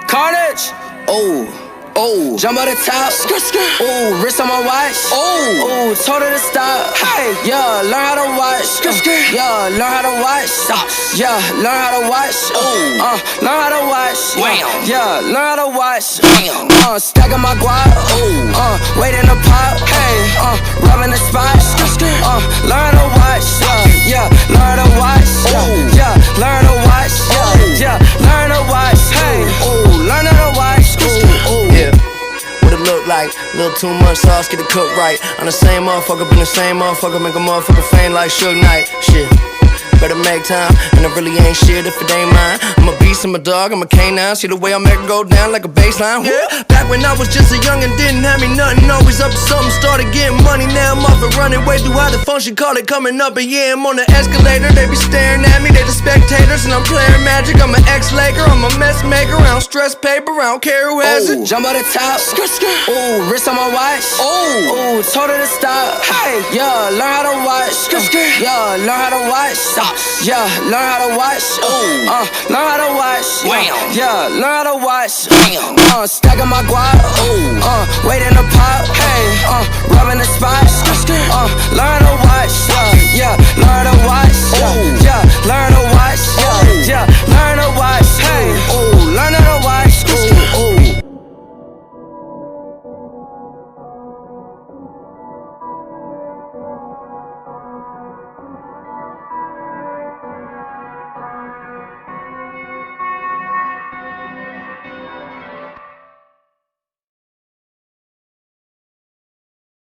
Carnage. Oh, oh, jump on the top. Oh, wrist on my watch. Oh, told her to stop. Hey, yeah, learn how to watch. Yeah, learn how to watch. Yeah, learn how to watch. Learn how to watch. Yeah, learn how to watch. Stacking my guap. Waiting to pop. Hey, rubbing the spot. Learn how to watch. Yeah, learn how to watch. Yeah, learn how to watch. Yeah, learn how to watch. Hey, learn how to watch. Yeah. What it look like? Little too much sauce, get it cooked right. I'm the same motherfucker, been the same motherfucker, make a motherfucker faint like Suge Knight. Shit. Better make time, and I really ain't shit if it ain't mine. I'm a beast, I'm a dog, I'm a canine. See the way I make it go down like a baseline. Yeah. Back when I was just a young and didn't have me nothing, always up to something, started getting money. Now I'm off and running way through how the function, call it coming up. And yeah, I'm on the escalator, they be staring at me, they the spectators. And I'm playing magic, I'm an ex-Laker, I'm a mess maker. I don't stress paper, I don't care who has it. Jump on the top. Wrist on my watch. Told her to stop. Hey, yeah, learn how to watch. Yeah, learn how to watch. Yeah, learn how to watch. Learn how to watch. Yeah, learn how to watch. Stacking my guap. Waiting to pop. Hey, rubbing the spot. Learn how to